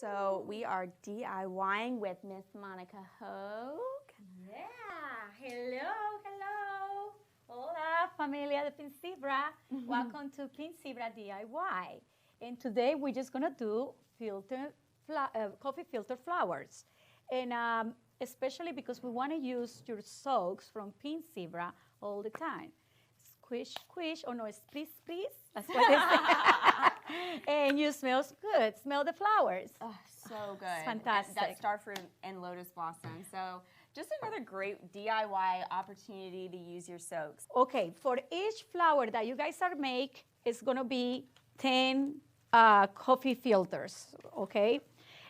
So we are DIYing with Miss Monica Hoag. Yeah, hello. Hola, familia de Pincibra. Welcome to Pincibra DIY. And today we're just gonna do coffee filter flowers. And especially because we wanna use your soaks from Pincibra all the time. Squish, squish, or no, squeeze, squeeze. That's what they say. And you smell good. Smell the flowers. Oh, so good. It's fantastic. That starfruit and lotus blossom. So just another great DIY opportunity to use your soaks. Okay, for each flower that you guys are make, it's gonna be 10 coffee filters, okay?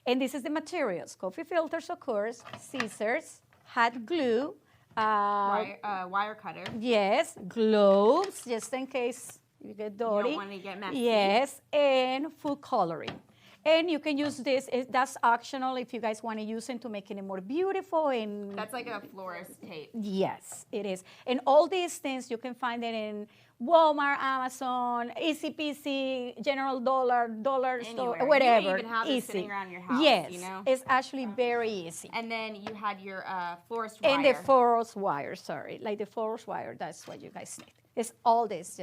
And this is the materials. Coffee filters, of course, scissors, hot glue, wire cutter. yes, gloves, just in case you get dirty. You don't want to get messy. Yes, and food coloring. And you can use this, that's optional if you guys want to use it to make it more beautiful. And that's like a florist tape. Yes, it is. And all these things, you can find it in Walmart, Amazon, EZPZ, General Dollar Store, whatever. You even have it sitting around your house, yes, you know? It's actually very easy. And then you had your forest wire. And the forest wire, sorry. Like the forest wire, that's what you guys need. It's all this,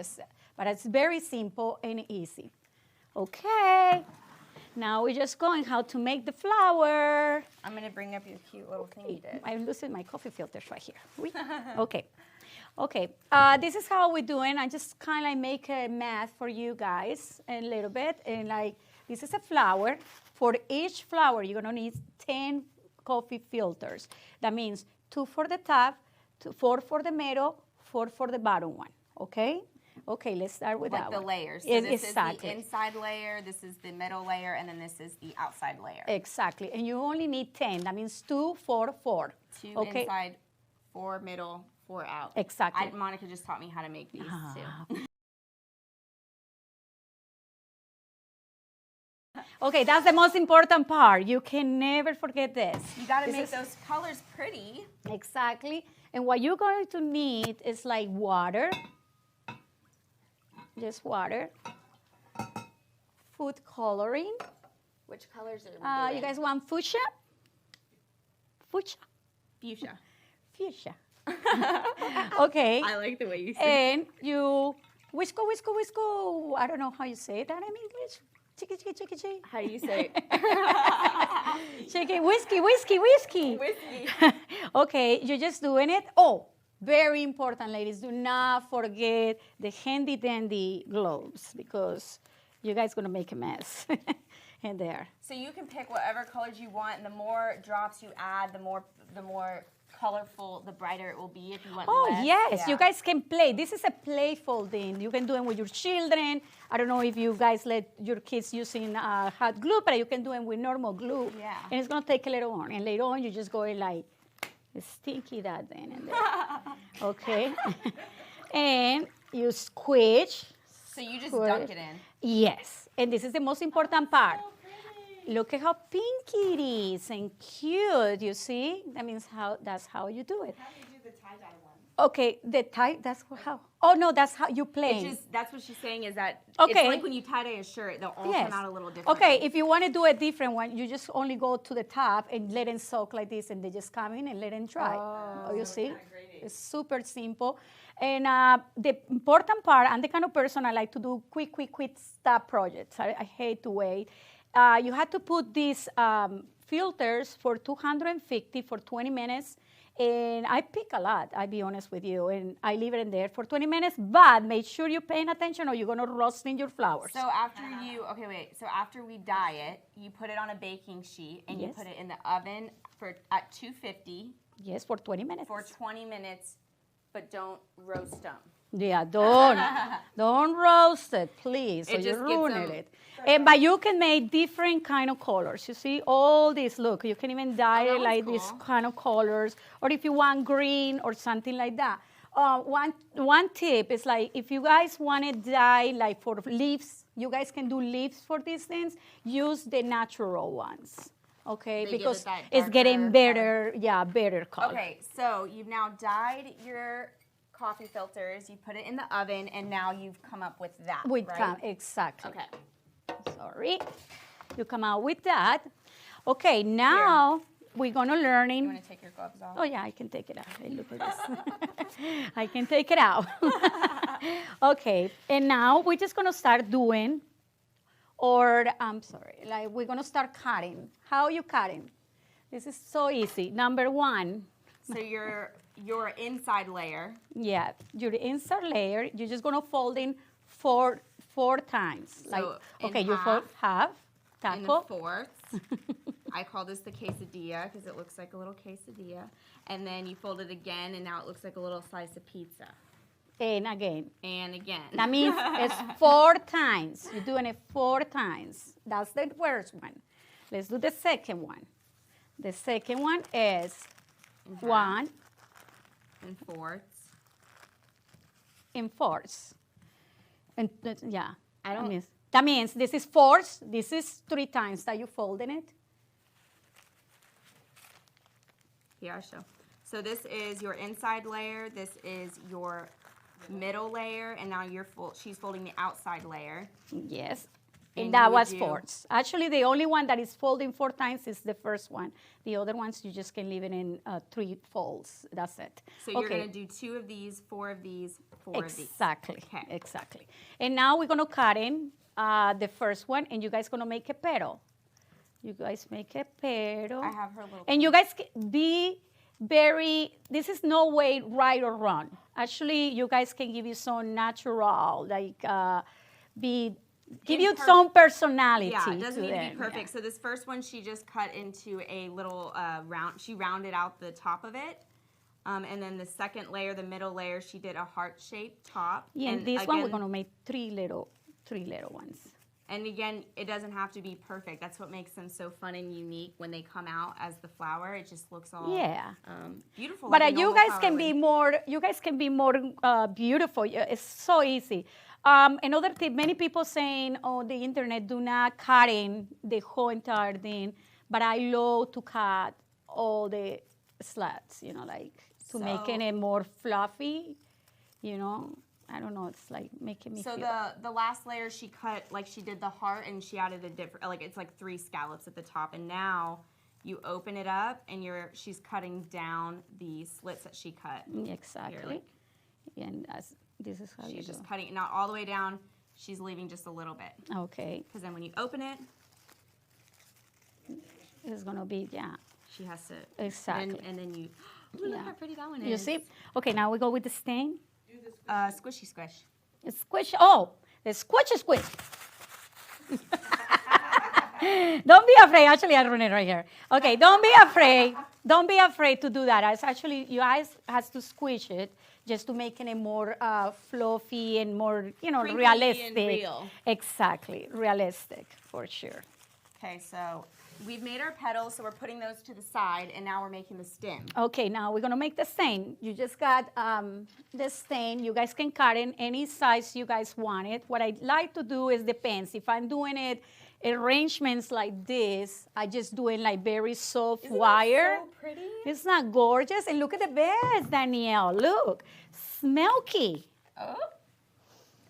but it's very simple and easy. Okay. Now we're just going how to make the flower. I'm going to bring up your cute little thing you did. I'm losing my coffee filters right here. Okay. Okay. This is how we're doing. I just kind of like make a math for you guys a little bit. And like, this is a flower. For each flower, you're going to need 10 coffee filters. That means 2 for the top, 4 for the middle, 4 for the bottom one. Okay? Okay, let's start with that one. Like the layers. So this is the inside layer, this is the middle layer, and then this is the outside layer. Exactly. And you only need 10. That means 2, 4, 4. 2 inside, 4 middle, 4 out. Exactly. Monica just taught me how to make these too. Okay, that's the most important part. You can never forget this. You got to make those colors pretty. Exactly. And what you're going to need is like water. Just water. Food coloring. Which colors are we doing? You guys want fuchsia? Fuchsia. Fuchsia. Fuchsia. Okay. I like the way you say it. And you whisko, whisko, whisko. I don't know how you say that in English. Chicky, chicky, chicky, chicky. How do you say it? Chicky, whiskey, whiskey, whiskey. Whiskey. Okay, you're just doing it. Oh, very important, ladies. Do not forget the handy dandy gloves because you guys gonna make a mess in there. So you can pick whatever colors you want, and the more drops you add, the more colorful, the brighter it will be if you want less. Yes, yeah. You guys can play. This is a playful thing. You can do it with your children. I don't know if you guys let your kids using hot glue, but you can do it with normal glue. Yeah. And it's gonna take a little on, and later on you just go like stinky that then and there. Okay. And you squish. So you just dunk it in. Yes. And this is the most important part. Look at how pink it is and cute, you see? That means that's how you do it. How do you do the tie-dye one? Okay, the tie, that's how. Oh, no, that's how you play. That's what she's saying is that okay. It's like when you tie-dye a shirt, they'll all come out a little different. Okay, if you want to do a different one, you just only go to the top and let them soak like this, and they just come in and let them dry. Oh, you see? It's super simple. And the important part, I'm the kind of person I like to do quick stop projects. I hate to wait. You have to put these filters for 250 for 20 minutes. And I pick a lot, I'll be honest with you. And I leave it in there for 20 minutes, but make sure you're paying attention or you're gonna roast in your flowers. So after we dye it, you put it on a baking sheet and you put it in the oven at 250. Yes, for 20 minutes. For 20 minutes, but don't roast them. Yeah, don't roast it, please, so you ruin it. But you can make different kind of colors. You see, all this, look, you can even dye it like these kind of colors, or if you want green or something like that. One tip is like, if you guys want to dye like for leaves, you guys can do leaves for these things, use the natural ones. Okay, because it's getting better, better color. Okay, so you've now dyed your coffee filters, you put it in the oven, and now you've come up with that, right? Exactly. Okay. Sorry. You come out with that. Okay, now we're gonna learn You in. want to take your gloves off? Oh yeah, I can take it out. Hey, look at this. I can take it out. Okay, and now we're just gonna start doing, or I'm sorry, like we're gonna start cutting. How are you cutting? This is so easy. Number one, So your inside layer. yeah, your inside layer, you're just gonna fold in four times. Like, So in okay, you fold half, In the taco. fourths. I call this the quesadilla because it looks like a little quesadilla. And then you fold it again, and now it looks like a little slice of pizza. And again. And again. That means it's 4 times. You're doing it 4 times. That's the first one. Let's do the second one. The second one is In 1 and fourths. in fourths. And yeah, I don't- that means this is fourths. This is 3 times that you folding it. Here, I'll show. So this is your inside layer. This is your middle layer, and now she's folding the outside layer. Yes. And And that you would was do- fourths. Actually, the only one that is folding 4 times is the first one. The other ones, you just can leave it in 3 folds. That's it. So you're going to do 2 of these, 4 of these, 4 of these. Exactly. Okay. Exactly. And now we're gonna cut in the first one, and you guys gonna make a petal. You guys make a petal. I have her little. And you guys be very. This is no way right or wrong. Actually, you guys can give you some natural, like give you Imperfect. some personality. Yeah, it doesn't to need to them, be perfect. So this first one, she just cut into a little round. She rounded out the top of it. And then the second layer, the middle layer, she did a heart-shaped top. Yeah, and this one we're again- gonna make three little ones. And again, it doesn't have to be perfect. That's what makes them so fun and unique when they come out as the flower. It just looks all Yeah. beautiful. But like a you normal guys flower can would. be more. You guys can be more beautiful. Yeah, it's so easy. Another tip: many people saying on the internet, do not cut in the whole entire thing. But I love to cut all the slats. You know, like to making it more fluffy. You know, I don't know. It's like making me. So feel. the last layer she cut, like she did the heart and she added a different, like it's like 3 scallops at the top. And now you open it up and she's cutting down the slits that she cut. Exactly. Here, like, And this is how you she's do. just cutting it, not all the way down. She's leaving just a little bit. Okay. Because then when you open it, It's gonna be she has to. Exactly. And then you, ooh, look Yeah. how pretty that one is. You see? Okay, now we go with the stain. Squishy squish. Squish. Oh, the squishy squish. Don't be afraid. Actually, I run it right here. Okay, don't be afraid. Don't be afraid to do that. It's actually, you guys has to squish it just to make it more fluffy and more, Crinkly and realistic. real. Exactly, realistic for sure. Okay, so we've made our petals, so we're putting those to the side, and now we're making the stem. Okay, now we're gonna make the stain. You just got the stain. You guys can cut in any size you guys want it. What I like to do is depends. If I'm doing it arrangements like this, I just do it like very soft wire. So pretty. It's not gorgeous. And look at the beds, Danielle. Look, smoky. Oh.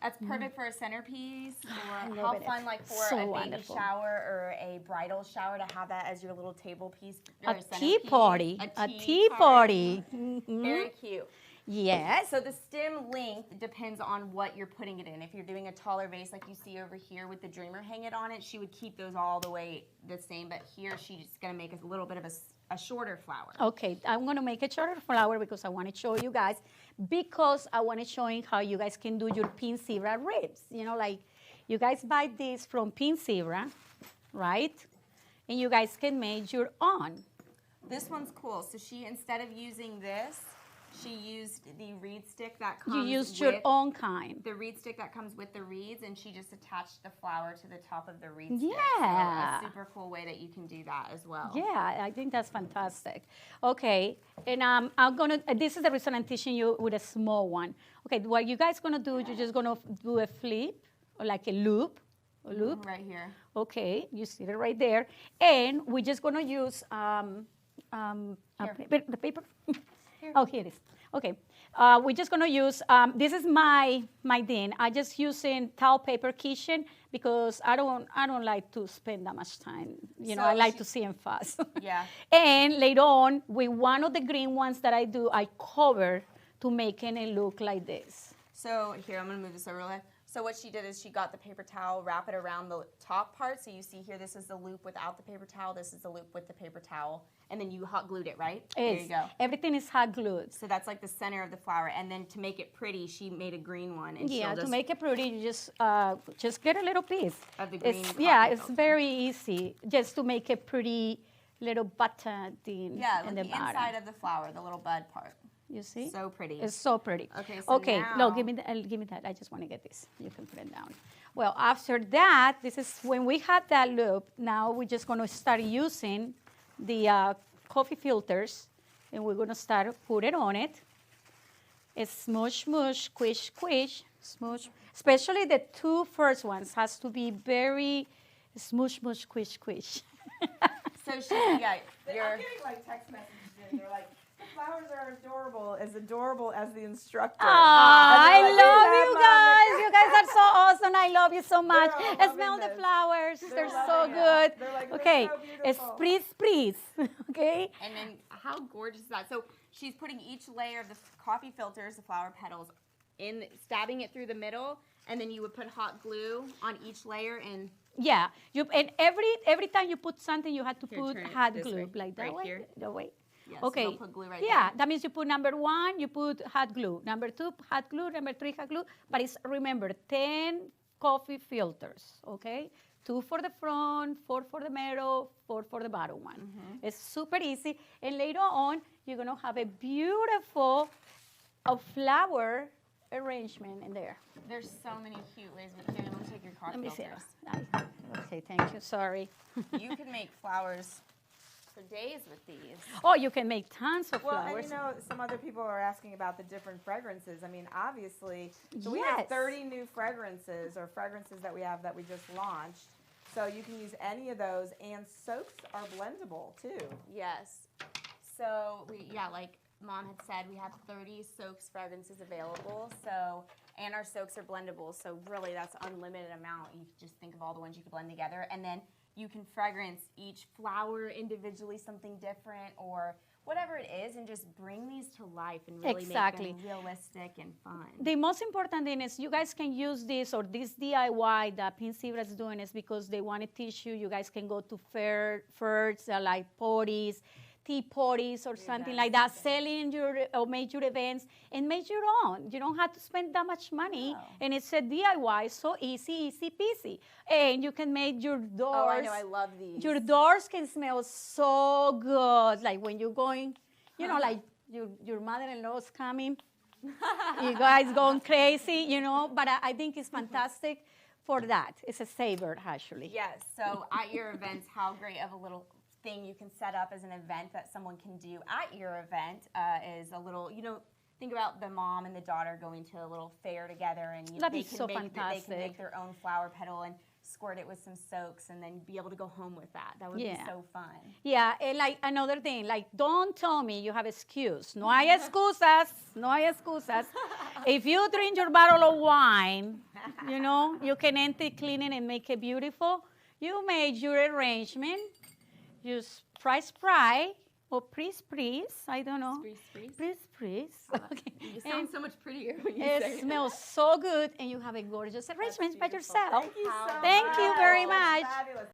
That's perfect for a centerpiece, or love how it. fun, like for So a baby wonderful. shower or a bridal shower, to have that as your little table piece. Or A tea centerpiece. party. A tea party. Mhm. Very cute. Yes. So the stem length depends on what you're putting it in. If you're doing a taller vase like you see over here with the dreamer hang it on it, she would keep those all the way the same. But here she's going to make a little bit of a shorter flower. Okay, I'm gonna make a shorter flower because I want to show you guys, because I want to show you how you guys can do your pink zebra ribs. You know, like you guys buy this from Pink Zebra, right? And you guys can make your own. This one's cool. So she, instead of using this, she used the reed stick that You comes used with your own kind. the reed stick that comes with the reeds, and she just attached the flower to the top of the reed stick. Yeah. So a super cool way that you can do that as well. Yeah, I think that's fantastic. Okay, and I'm gonna, this is the reason I'm teaching you with a small one. Okay, what you guys gonna do, you're just gonna do a flip, or like a loop. Right here. Okay, you see it right there. And we're just gonna use Here. the paper. Oh, here it is. Okay, we're just gonna use, this is my din. I just using towel paper kitchen because I don't like to spend that much time. You know, I like to see them fast. Yeah. And later on, with one of the green ones that I do, I cover to making it look like this. So here, I'm gonna move this over a little. So what she did is she got the paper towel, wrap it around the top part. So you see here, this is the loop without the paper towel. This is the loop with the paper towel. And then you hot glued it, right? There you go. Everything is hot glued. So that's like the center of the flower. And then to make it pretty, she made a green one. And Yeah, to make it pretty, you just get a little piece. Of the green. It's very easy just to make a pretty little button in like the inside of the flower, the little bud part. You see? So pretty. It's so pretty. Okay, no, give me that. I just want to get this. You can put it down. Well, after that, this is when we had that loop. Now we're just going to start using the coffee filters, and we're going to start put it on it. It's smoosh, smoosh, squish, squish, smoosh. Especially the two first ones has to be very smoosh, smoosh, squish, squish. So I'm getting like text messages in. They're like, flowers are adorable as the instructor. I like, love you guys. You guys are so awesome. I love you so much. all Smell the this. flowers. They're so loving good. it. They're like, Okay, they're so beautiful. spritz. Okay. And then how gorgeous is that? So she's putting each layer of the coffee filters, the flower petals, stabbing it through the middle, and then you would put hot glue on each layer and. Yeah. And every time you put something, you have to put turn it hot this glue way, like that right way. here. That way. Yeah, so Okay. they'll put glue right Yeah, there. that means you put number 1, you put hot glue. Number 2, hot glue. Number 3, hot glue. But it's, remember, 10 coffee filters, okay? 2 for the front, 4 for the middle, 4 for the bottom one. It's super easy. And later on, you're going to have a beautiful flower arrangement in there. There's so many cute ways. But here, let me take your coffee Let me see. filters. Okay, thank you. Sorry. You can make flowers for days with these. Oh, you can make tons of Well, flowers. and you know, some other people are asking about the different fragrances. I mean, obviously, so we have 30 new fragrances that we have that we just launched. So you can use any of those, and soaps are blendable too. Yes. So like Mom had said, we have 30 soaks fragrances available. So, and our soaks are blendable. So really, that's unlimited amount. You can just think of all the ones you can blend together, and then you can fragrance each flower individually, something different, or whatever it is, and just bring these to life and really make them realistic and fun. The most important thing is you guys can use this, or this DIY that Pink Zebra is doing is because they want to teach you. You guys can go to fairs like parties, tea parties or something like that, selling or major events and make your own. You don't have to spend that much money. And it's a DIY, so easy peasy. And you can make your doors. Oh, I know, I love these. Your doors can smell so good. Like when you're going, you know, like your mother-in-law's coming. You guys going crazy, you know, but I think it's fantastic for that. It's a saver, actually. Yes, so at your events, how great of a little thing you can set up as an event that someone can do at your event is a little, you know, think about the mom and the daughter going to a little fair together, and they can make their own flower petal and squirt it with some soaks and then be able to go home with that. That would be so fun. Yeah, and like another thing, like don't tell me you have excuse. No hay excusas, no hay excusas. If you drink your bottle of wine, you know, you can empty, clean it, and make it beautiful. You made your arrangement. Use spray or spritz, I don't know. Spritz. Okay. You sound so much prettier when you say it. It smells so good, and you have a gorgeous arrangement by yourself. Thank you so much. Thank you very much. Fabulous.